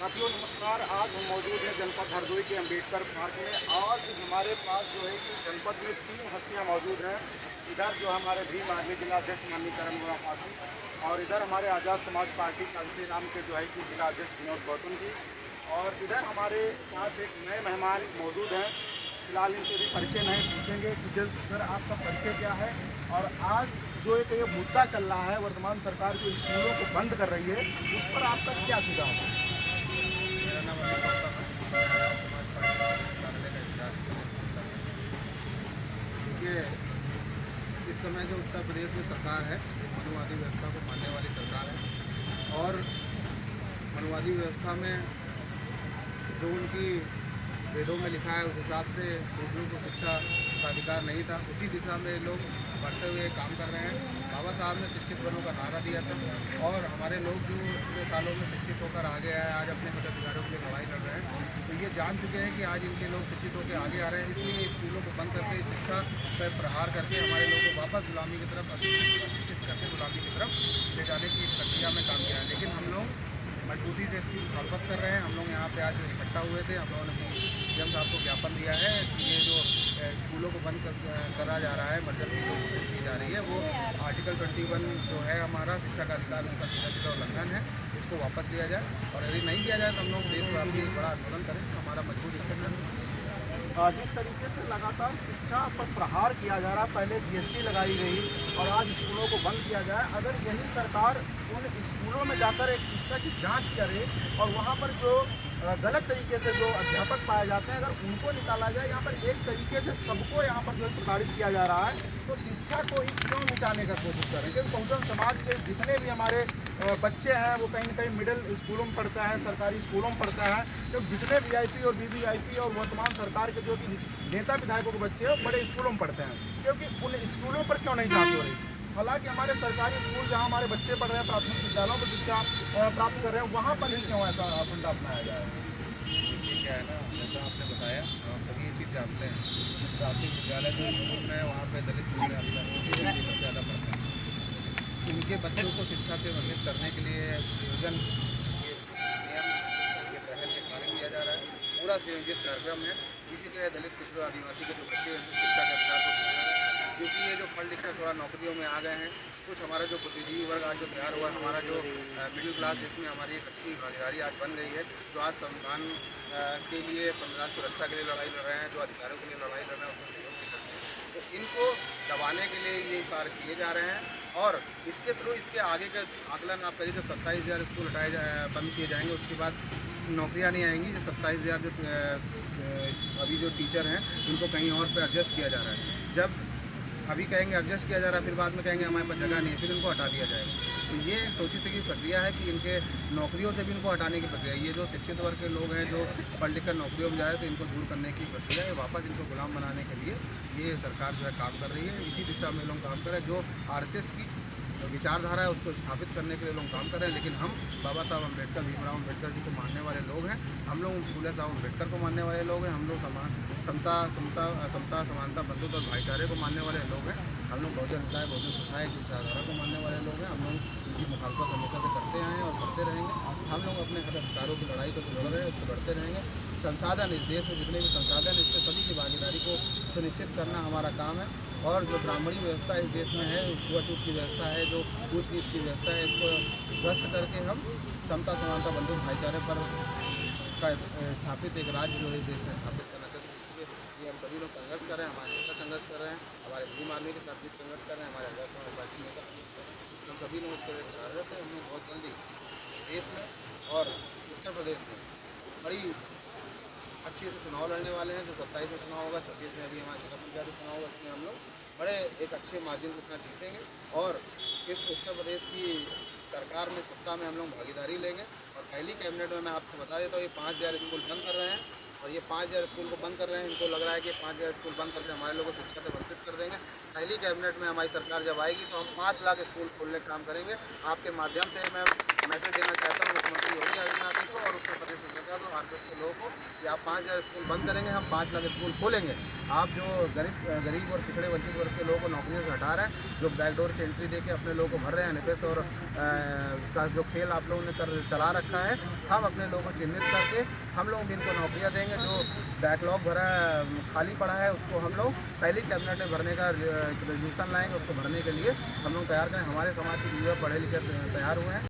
साथियों नमस्कार। आज हम मौजूद हैं जनपद हरदोई के अम्बेडकर पार्क में। आज हमारे पास जो है कि जनपद में 3 हस्तियां मौजूद हैं। इधर जो हमारे भीम आर्मी जिला अध्यक्ष माननीय करण पासी, और इधर हमारे आज़ाद समाज पार्टी कांसी राम के जो है कि जिला अध्यक्ष विनोद गौतम जी, और इधर हमारे साथ एक नए मेहमान मौजूद हैं। फिलहाल इनसे भी परिचय नहीं पूछेंगे कि जल्द सर आपका परिचय क्या है, और आज जो एक ये मुद्दा चल रहा है, वर्तमान सरकार जो स्कूलों को बंद कर रही है, उस पर आपका क्या सुझाव है? मेरा नाम अनिल गौतम है। मैं आज़ाद समाज पार्टी प्रदेश कार्यालय का इंचार्ज हूँ। देखिए, इस समय जो उत्तर प्रदेश में सरकार है, एक मनुवादी व्यवस्था को मानने वाली सरकार है। और मनुवादी व्यवस्था में जो उनकी वेदों में लिखा है उस हिसाब से शूद्रों को शिक्षा का अधिकार नहीं था, उसी दिशा में लोग बढ़ते हुए काम कर रहे हैं। बाबा साहब ने शिक्षित बनों का नारा दिया था, और हमारे लोग जो इतने सालों में शिक्षित होकर आगे आए, आज अपने मताधिकारों के लिए लड़ाई लड़ रहे हैं। तो ये जान चुके हैं कि आज इनके लोग शिक्षित होकर आगे आ रहे हैं, इसलिए स्कूलों को बंद करके शिक्षा पर प्रहार करके हमारे लोगों को वापस गुलामी की तरफ, अशिक्षित करके गुलामी की तरफ ले जाने की प्रक्रिया में काम किया है। लेकिन हम लोग मजबूती से इसकी मुखालफत कर रहे हैं। हम लोग यहाँ पे आज इकट्ठा हुए थे। हम लोगों ने सीएम साहब को ज्ञापन दिया है कि ये जो स्कूलों को बंद करा जा रहा है, मर्जर की जो कोशिश की जा रही है, वो आर्टिकल 21 जो है हमारा शिक्षा का अधिकार, उसका सीधा सीधा उल्लंघन है। इसको वापस लिया जाए, और यदि नहीं किया जाए तो हम लोग देशव्यापी एक बड़ा आंदोलन करें। हमारा मजबूत संगठन है। जिस तरीके से लगातार शिक्षा पर प्रहार किया जा रहा, पहले जीएसटी लगाई गई और आज स्कूलों को बंद किया जाए, अगर यही सरकार उन स्कूलों में जाकर एक शिक्षा की जांच करे और वहां पर जो गलत तरीके से जो अध्यापक पाए जाते हैं, अगर उनको निकाला जाए, यहाँ पर एक तरीके से सबको यहाँ पर जो प्रताड़ित किया जा रहा है, तो शिक्षा को ही क्यों मिटाने का कोशिश करें? क्योंकि बहुजन समाज के जितने भी हमारे बच्चे हैं वो कहीं ना कहीं मिडिल स्कूलों में पढ़ते हैं, सरकारी स्कूलों में पढ़ते हैं। तो जितने वीआईपी और वीवीआईपी और वर्तमान सरकार के जो कि नेता विधायकों के बच्चे हैं बड़े स्कूलों में पढ़ते हैं, क्योंकि उन स्कूलों पर क्यों नहीं जांच हो रही? हालांकि हमारे सरकारी स्कूल जहां हमारे बच्चे पढ़ रहे हैं, प्राथमिक विद्यालयों में शिक्षा प्राप्त कर रहे हैं, वहां पर ही क्यों ऐसा फंडा अपनाया जाए? देखिए क्या है ना, जैसा आपने बताया, हम सभी ये चीज़ जानते हैं। प्राथमिक विद्यालय जो स्कूल में, वहाँ पे दलित पिछड़े आदिवासी के बच्चे सबसे ज़्यादा पढ़ते हैं। उनके बच्चों को शिक्षा से वंचित करने के लिए नियोजन के नियम के तहत ये कार्य किया जा रहा है। पूरा संयोजित कार्यक्रम है। इसीलिए दलित पिछड़े आदिवासी के जो बच्चे हैं उनसे शिक्षा के अधिकार को छीना है। क्योंकि ये जो पढ़ लिख कर थोड़ा नौकरियों में आ गए हैं, कुछ हमारा जो बुद्धिजीवी वर्ग आज जो तैयार हुआ है, हमारा जो मिडिल क्लास, जिसमें हमारी एक अच्छी भागीदारी आज बन गई है, जो आज संविधान के लिए, संविधान सुरक्षा के लिए लड़ाई लड़ रहे हैं, जो अधिकारों के लिए लड़ाई लड़ रहे हैं, उसमें सहयोग भी करते हैं। तो इनको दबाने के लिए ये कार्य किए जा रहे हैं। और इसके थ्रू इसके आगे का आकलन आप करिए, जब 27,000 स्कूल बंद किए जाएंगे, उसके बाद नौकरियां नहीं आएंगी। जो 27,000 जो अभी जो टीचर हैं, उनको कहीं और पे एडजस्ट किया जा रहा है। जब अभी कहेंगे एडजस्ट किया जा रहा है, फिर बाद में कहेंगे हमारे पास जगह नहीं है, फिर इनको हटा दिया जाएगा। तो ये सोची समझी प्रक्रिया है कि इनके नौकरियों से भी इनको हटाने की प्रक्रिया। ये जो शिक्षित वर्ग के लोग हैं, जो पढ़ लिख कर नौकरियों में जा रहे हैं, तो इनको दूर करने की प्रक्रिया है। वापस इनको गुलाम बनाने के लिए ये सरकार जो है काम कर रही है। इसी दिशा में लोग काम कर रहे हैं। जो आरएसएस की विचारधारा है उसको स्थापित करने के लिए लोग काम कर रहे हैं। लेकिन हम बाबा साहब अम्बेडकर, भीमराव अम्बेडकर जी को मानने वाले लोग हैं। हम लोग फूले साहब अम्बेडकर को मानने वाले लोग हैं। हम लोग समता समता समता समानता, बंधुत्व और भाईचारे को मानने वाले लोग हैं। हम लोग बहुजन हिताय बहुजन सुखाय की विचारधारा को मानने वाले लोग हैं। हम लोग इनकी मुखालफत हमेशा से करते आए हैं और करते रहेंगे। हम लोग अपने हक अधिकारों की लड़ाई को जो लड़ रहे हैं उसको लड़ते रहेंगे। संसाधन, इस देश में जितने भी संसाधन, इसमें सभी की भागीदारी को सुनिश्चित करना हमारा काम है। और जो ब्राह्मणी व्यवस्था इस देश में है, छुआछूत की व्यवस्था है, जो ऊंच नीच की व्यवस्था है, इसको ध्वस्त करके हम समता समानता बंधुत्व भाईचारे पर का स्थापित एक राज्य जो है इस देश में स्थापित करना चाहते हैं। जिसके लिए हम सभी लोग संघर्ष कर रहे हैं। हमारे नेता संघर्ष कर रहे हैं, हमारे भीम आर्मी के साथ भी संघर्ष कर रहे हैं, हमारे आज़ाद समाज पार्टी नेता संघर्ष कर रहे हैं। हम सभी लोग इसके लिए कार्यरत हैं। हम लोग बहुत जल्दी देश में और उत्तर प्रदेश में बड़ी अच्छे से चुनाव लड़ने वाले हैं। जो 27 में चुनाव होगा, 26 में अभी हमारे जिला पंचायत चुनाव होगा, इसमें हम लोग बड़े एक अच्छे मार्जिन के साथ जीतेंगे। और इस उत्तर प्रदेश की सरकार में, सत्ता में हम लोग भागीदारी लेंगे। और पहली कैबिनेट में मैं आपको बता देता हूँ, ये 5,000 स्कूल बंद कर रहे हैं। और ये 5,000 स्कूल को बंद कर रहे हैं, इनको लग रहा है कि 5,000 स्कूल बंद करके हमारे लोगों को शिक्षा से वंचित कर देंगे। पहली कैबिनेट में हमारी सरकार जब आएगी तो हम 5 लाख स्कूल खोलने का काम करेंगे। आपके माध्यम से मैं मैसेज देना चाहता हूँ मुख्यमंत्री योगी आदित्यनाथ जी को और उत्तर प्रदेश सरकार को, आरएसएस के लोगों को कि आप 5000 स्कूल बंद करेंगे, हम 5 लाख स्कूल खोलेंगे। आप जो गरीब और पिछड़े वंचित वर्ग के लोगों को नौकरियों से हटा रहे हैं, जो बैकडोर से एंट्री देके अपने लोगों को भर रहे हैं, एनएफएस और का जो खेल आप लोगों ने चला रखा है, हम अपने लोगों को चिन्हित करके हम लोग इनको नौकरियां देंगे। जो बैकलॉग भरा खाली पड़ा है उसको हम लोग पहली कैबिनेट में भरने का रेजोल्यूशन लाएंगे, उसको भरने के लिए हम लोग तैयार करें। हमारे समाज के युवा पढ़े लिखे तैयार हुए हैं।